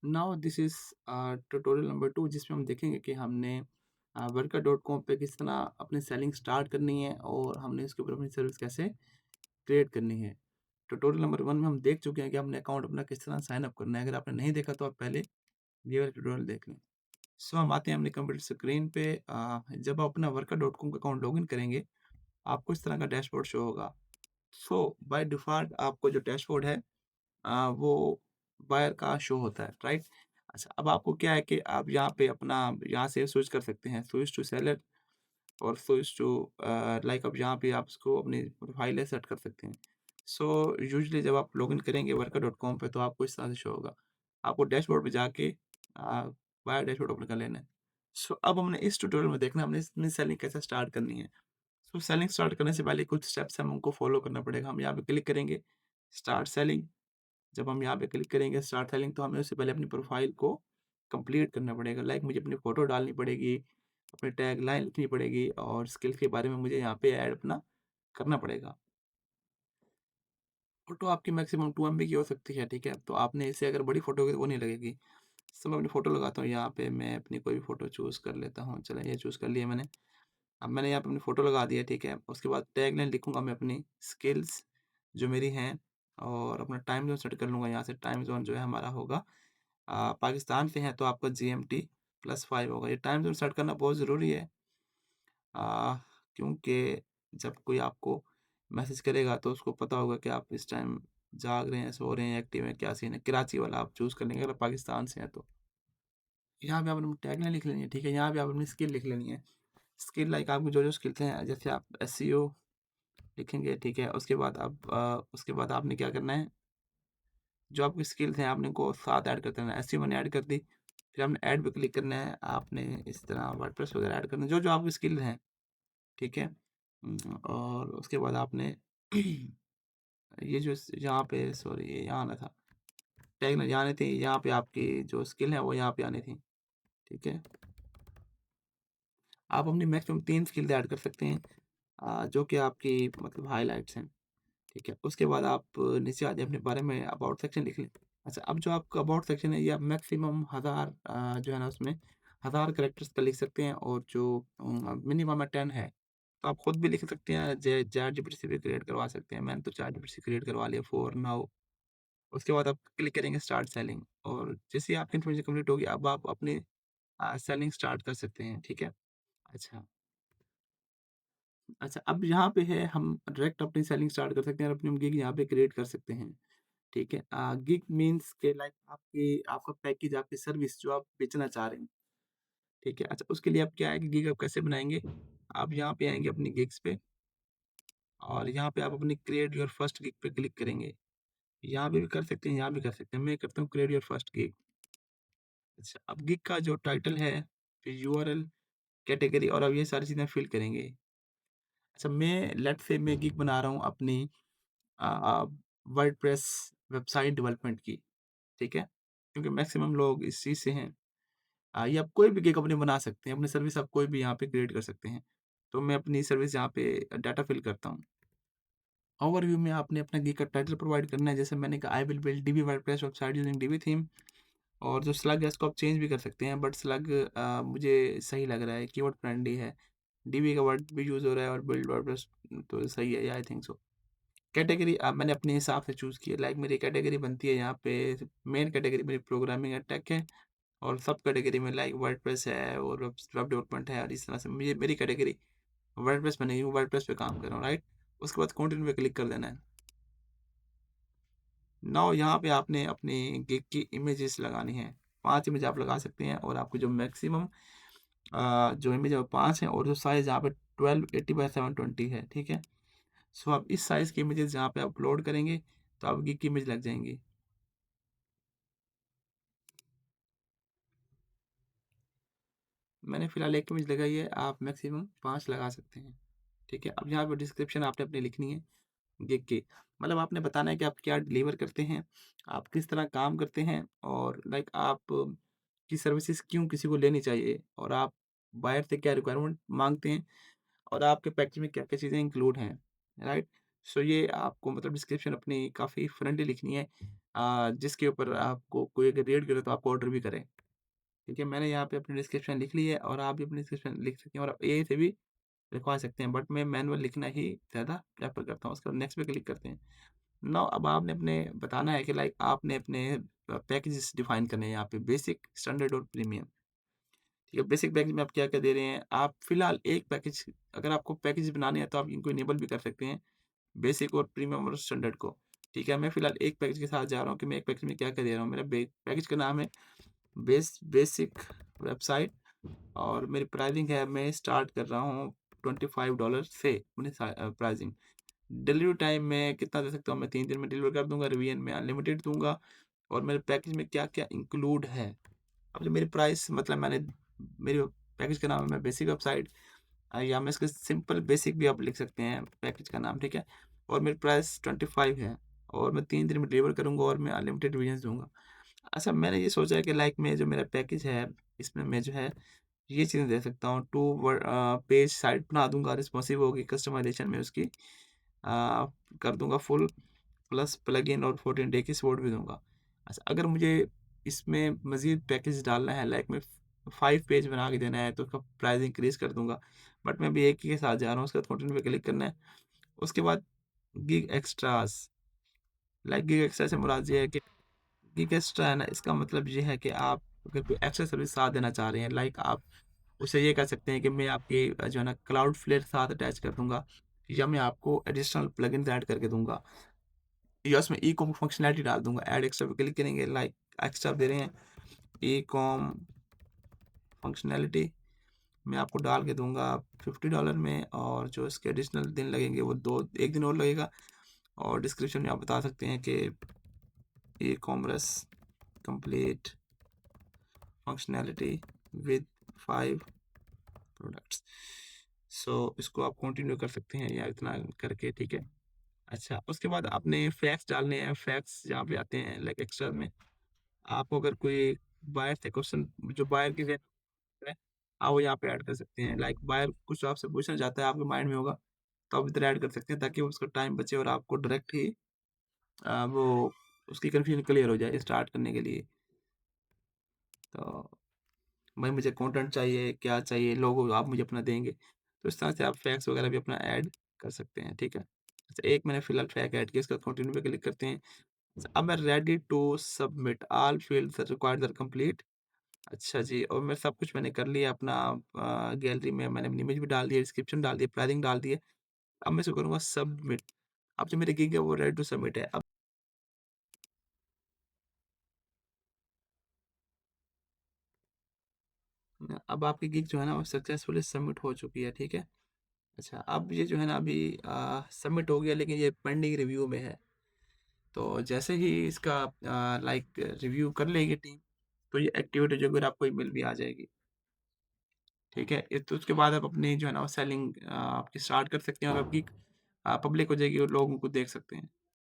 Now this is tutorial number 2 जिसमें हम देखेंगे कि हमने वर्कर डॉट कॉम पे किस तरह अपनी सेलिंग स्टार्ट करनी है और हमने इसके ऊपर अपनी सर्विस कैसे क्रिएट करनी है। ट्यूटोरियल नंबर 1 में हम देख चुके हैं कि हमने अकाउंट अपना किस तरह साइन अप करना है। अगर आपने नहीं देखा तो आप पहले ये वाला ट्यूटोरियल देख लें। सो हम आते हैं अपने कंप्यूटर स्क्रीन पे। जब आप अपना वर्कर डॉट कॉम का अकाउंट लॉगिन करेंगे, आपको इस तरह का डैशबोर्ड शो होगा। सो बाय डिफ़ॉल्ट आपको जो डैशबोर्ड है वो बायर का शो होता है, राइट? अच्छा, अब आपको क्या है कि आप यहाँ पे अपना यहाँ से स्विच कर सकते हैं, स्विच टू सेलर और स्विच टू लाइक अब यहाँ पे आप इसको अपनी प्रोफाइल सेट कर सकते हैं। सो यूजुअली जब आप लॉगिन करेंगे वर्कर.com पे तो आपको इस तरह से शो होगा। आपको डैशबोर्ड पे जाके बायर डैशबोर्ड ओपन कर लेना है। सो अब हमने इस ट्यूटोरियल में देखना है हमने इसमें सेलिंग कैसे स्टार्ट करनी है। सो सेलिंग स्टार्ट करने से पहले कुछ स्टेप्स हमको फॉलो करना पड़ेगा। हम यहाँ पे क्लिक करेंगे, स्टार्ट सेलिंग। जब हम यहाँ पे क्लिक करेंगे स्टार्ट सेलिंग तो हमें उससे पहले अपनी प्रोफाइल को कंप्लीट करना पड़ेगा। लाइक मुझे अपनी फ़ोटो डालनी पड़ेगी, अपनी टैगलाइन लिखनी पड़ेगी और स्किल्स के बारे में मुझे यहाँ पे ऐड अपना करना पड़ेगा। फ़ोटो आपकी मैक्सिमम 2 एमबी की हो सकती है, ठीक है? तो आपने इसे अगर बड़ी फ़ोटो होगी तो वो नहीं लगेगी। तो मैं अपनी फ़ोटो लगाता हूँ यहाँ पे मैं अपनी कोई भी फ़ोटो चूज़ कर लेता हूँ। चलें ये चूज़ कर लिया मैंने। अब मैंने यहाँ पे अपनी फ़ोटो लगा दी है, ठीक है? उसके बाद टैगलाइन लिखूँगा मैं अपनी स्किल्स जो मेरी हैं और अपना टाइम ज़ोन सेट कर लूँगा यहाँ से। टाइम ज़ोन जो है हमारा होगा पाकिस्तान से हैं तो आपका जीएमटी +5 होगा। ये टाइम ज़ोन सेट करना बहुत ज़रूरी है अ, क्योंकि जब कोई आपको मैसेज करेगा तो उसको पता होगा कि आप इस टाइम जाग रहे हैं, सो रहे हैं, एक्टिव हैं, क्या सीन है। कराची वाला आप चूज़ कर लेंगे अगर पाकिस्तान से हैं तो। यहाँ पे आपने टैगलाइन लिख लेनी है, ठीक है? यहाँ पे आप अपनी स्किल लिख लेनी है। स्किल लाइक आपकी जो-जो स्किल्स हैं जैसे आप एसईओ लिखेंगे, ठीक है? उसके बाद आपने क्या करना है जो आपकी स्किल्स हैं आपने को साथ ऐड करते रहना है। एसईओ मैंने ऐड कर दी, फिर आपने ऐड पे क्लिक करना है, आपने इस तरह वर्डप्रेस वगैरह ऐड करना है, जो-जो आपकी स्किल हैं, ठीक है? और उसके बाद आपने ये जो स यहाँ पे सॉरी ये यहाँ आना था, टैग ना यहाँ आनी थी, यहाँ पे आपकी जो स्किल है वो यहाँ पे आनी थी, ठीक है? आप अपनी मैक्सिमम 3 स्किल्स ऐड कर सकते हैं जो कि आपकी मतलब हाइलाइट्स हैं। ठीक है, उसके बाद आप नीचे आ जाइए अपने बारे में अबाउट सेक्शन लिख लें। अच्छा, अब जो आपका अबाउट सेक्शन है ये आप मैक्सिमम 1000 जो है ना उसमें 1000 कैरेक्टर्स का लिख सकते हैं और जो मिनिमम है 10 है। तो आप खुद भी लिख सकते हैं, जे चैटजीपीटी से भी क्रिएट करवा सकते हैं। मैंने तो चैटजीपीटी से क्रिएट करवा लिया फॉर नाउ। उसके बाद आप क्लिक करेंगे स्टार्ट सेलिंग और जैसे ही आपकी इन्फॉर्मेशन कंप्लीट होगी अब आप अपनी सेलिंग स्टार्ट कर सकते हैं, ठीक है? अच्छा। अच्छा, अब यहाँ पे है हम डायरेक्ट अपनी सेलिंग स्टार्ट कर सकते हैं और अपनी गिग यहाँ पे क्रिएट कर सकते हैं। ठीक है। गिग मीन्स के लाइक आपकी आपका पैकेज, आपकी सर्विस जो आप बेचना चाह रहे हैं, ठीक है? अच्छा, उसके लिए आप क्या है कि गिग आप कैसे बनाएँगे? आप यहाँ पे आएँगे अपनी गिग्स पे और यहाँ पे आप अपनी क्रिएट योर फर्स्ट गिग पे क्लिक करेंगे। यहाँ पे भी कर सकते हैं, यहाँ भी कर सकते हैं। मैं करता हूँ क्रिएट योर फर्स्ट गिग। अच्छा, अब गिग का जो टाइटल है, फिर यूआरएल, कैटेगरी और अब ये सारी चीज़ें फिल करेंगे। अच्छा, मैं लेट्स से मैं गिग बना रहा हूँ अपनी अ, वर्डप्रेस वेबसाइट डेवलपमेंट की, ठीक है? क्योंकि मैक्सिमम लोग इस चीज़ से हैं। ये आप कोई भी गिग अपनी बना सकते हैं, अपनी सर्विस आप कोई भी यहाँ पे क्रिएट कर सकते हैं। तो मैं अपनी सर्विस यहाँ पे डाटा फिल करता हूँ। ओवरव्यू में आपने अपना गिग का टाइटल प्रोवाइड करना है, जैसे मैंने कहा I will build dB WordPress website using dB theme और जो स्लग है इसको आप चेंज भी कर सकते हैं बट स्लग मुझे सही लग रहा है, कीवर्ड फ्रेंडली है। डीबी का वर्ड भी यूज़ हो रहा है और बिल्ड वर्डप्रेस तो सही है, आई थिंक सो। कैटेगरी मैंने अपने हिसाब से चूज़ की है, लाइक मेरी कैटेगरी बनती है यहाँ पे मेन कैटेगरी मेरी प्रोग्रामिंग एंड टेक है। और सब कैटेगरी में लाइक वर्डप्रेस है और वेब डेवलपमेंट है और इस तरह से मुझे मेरी कैटेगरी वर्डप्रेस में नहीं हूँ, वर्डप्रेस पे काम कर रहा हूँ, राइट? उसके बाद कंटिन्यू पे क्लिक कर देना है। नाउ यहाँ पे आपने अपनी गिग की इमेजेस लगानी है। 5 इमेज आप लगा सकते हैं और आपकी जो मैक्सिमम जो इमेज है वो 5 है और जो साइज़ यहाँ पे 1280 बाय 720 है, ठीक है? सो आप इस साइज़ की इमेजेस यहाँ पे अपलोड करेंगे तो आप गिग की इमेज लग जाएँगी। मैंने फिलहाल 1 इमेज लगाई है, आप मैक्सिमम 5 लगा सकते हैं, ठीक है? अब यहाँ पे डिस्क्रिप्शन आपने अपनी लिखनी है। गिग की। मतलब आपने बताना है कि आप क्या डिलीवर करते हैं, आप किस तरह काम करते हैं और लाइक आप की सर्विसेज़ क्यों किसी को लेनी चाहिए और आप बायर से क्या रिक्वायरमेंट माँगते हैं और आपके पैकेज में क्या-क्या चीज़ें इंक्लूड हैं, राइट? सो ये आपको मतलब डिस्क्रिप्शन अपनी काफ़ी फ्रेंडली लिखनी है, जिसके ऊपर आपको कोई अगर रेट करे तो आपको ऑर्डर भी करे। ठीक है? मैंने यहाँ पे अपनी डिस्क्रिप्शन लिख ली है और आप भी अपनी डिस्क्रिप्शन लिख सकते हैं और आप एआई से भी लिखवा सकते हैं, बट मैं मैनुअल लिखना ही ज़्यादा प्रेफ़र करता हूँ। उसके बाद नेक्स्ट पे क्लिक करते हैं। नाउ अब आपने अपने बताना है कि लाइक आपने अपने पैकेजेस डिफाइन करने हैं यहाँ पे बेसिक, स्टैंडर्ड और प्रीमियम। ठीक है? बेसिक पैकेज में आप क्या-क्या दे रहे हैं? आप फिलहाल एक पैकेज, अगर आपको पैकेज बनाने हैं तो आप इनको इनेबल भी कर सकते हैं, बेसिक और प्रीमियम और स्टैंडर्ड को। ठीक है? मैं फिलहाल एक पैकेज के साथ जा रहा हूँ कि मैं एक पैकेज में क्या-क्या दे रहा हूँ। मेरा पैकेज का नाम है बेसिक वेबसाइट और मेरी प्राइसिंग है, मैं स्टार्ट कर रहा हूँ $25 से अपनी प्राइसिंग। डिलीवरी टाइम मैं कितना दे सकता हूँ? मैं 3 दिन में डिलीवर कर दूँगा, रिवीजन में अनलिमिटेड दूँगा और मेरे पैकेज में क्या-क्या इंक्लूड है। अब जो मेरी प्राइस मतलब मैंने मेरे पैकेज का नाम है मैं बेसिक वेबसाइट, या मैं इसका सिंपल बेसिक भी आप लिख सकते हैं पैकेज का नाम, ठीक है? और मेरी प्राइस 25 है और मैं 3 दिन में डिलीवर करूँगा और मैं अनलिमिटेड रिवीजन्स दूँगा। अच्छा, मैंने ये सोचा है कि लाइक मैं जो मेरा पैकेज है, इसमें मैं जो है ये चीज़ें दे सकता हूँ, पेज साइट बना दूँगा, रिस्पॉन्सिव होगी, कस्टमाइज़ेशन में उसकी कर दूँगा फुल, प्लस प्लगइन और 14 डे की सपोर्ट भी दूँगा। अच्छा, अगर मुझे इसमें मज़ीद पैकेज डालना है, लाइक मैं 5 पेज बना के देना है तो उसका प्राइस इंक्रीज़ कर दूँगा। बट मैं अभी एक ही के साथ जा रहा हूँ, उसके बाद कंटिन्यू पे क्लिक करना है। उसके बाद gig extras, like gig extra से मुराद ये है कि गिग एक्स्ट्रा है ना, इसका मतलब ये है कि आप अगर कोई एक्स्ट्रा सर्विस साथ देना चाह रहे हैं, लाइक आप उसे ये कह सकते हैं कि मैं आपकी जो है ना क्लाउडफ्लेयर साथ अटैच कर दूँगा, या मैं आपको एडिशनल प्लगइन्स ऐड करके दूँगा, या उसमें ई-कॉम फंक्शनैलिटी डाल दूँगा। ऐड एक्स्ट्रा पे क्लिक करेंगे, लाइक एक्स्ट्रा दे रहे हैं ई-कॉम फंक्शनैलिटी, मैं आपको डाल के दूँगा $50 में, और जो इसके एडिशनल दिन लगेंगे वो 1 दिन और लगेगा। और डिस्क्रिप्शन में आप बता सकते हैं कि e-commerce complete functionality with 5 products. So इसको आप कंटिन्यू कर सकते हैं या इतना करके, ठीक है। अच्छा, उसके बाद आपने फैक्ट्स डालने हैं, फैक्ट्स जहाँ पे आते हैं लाइक एक्स्ट्रा में, आपको अगर कोई बायर से क्वेश्चन जो बायर की है, आप वो यहाँ पे ऐड कर सकते हैं। लाइक बायर कुछ आपसे पूछना चाहता है, आपके माइंड में होगा, तो आप इधर ऐड कर सकते हैं ताकि उसका टाइम बचे और आपको डायरेक्ट ही वो उसकी कन्फ्यूजन क्लियर हो जाए स्टार्ट करने के लिए। तो भाई मुझे कंटेंट चाहिए, क्या चाहिए, लोगो आप मुझे अपना देंगे। तो इस तरह से आप फैक्स वगैरह भी अपना ऐड कर सकते हैं, ठीक है। अच्छा, एक मैंने फिलहाल फैक ऐड किया, इसका कंटिन्यू पे क्लिक करते हैं। अब मैं ready to submit all fields required are complete. अच्छा जी, और मैं सब कुछ मैंने कर लिया अपना, गैलरी में मैंने अपनी इमेज भी डाल दी है, डिस्क्रिप्शन डाल दिया, प्राइसिंग डाल दी है। अब मैं इसको करूँगा सबमिट। अब जो मेरी गिग है वो रेडी टू सबमिट है। अब आपकी गिग जो है ना वो सक्सेसफुली सबमिट हो चुकी है, ठीक है। अच्छा, अब ये जो है ना अभी सबमिट हो गया, लेकिन ये पेंडिंग रिव्यू में है। तो जैसे ही इसका लाइक रिव्यू कर लेगी टीम, तो ये एक्टिवेट हो जाएगी और आपको ईमेल भी आ जाएगी। ठीक है? तो उसके बाद आप अपनी जो है ना सेलिंग आपकी स्टार्ट कर सकते हैं और आपकी पब्लिक हो जाएगी और लोग उनको देख सकते हैं।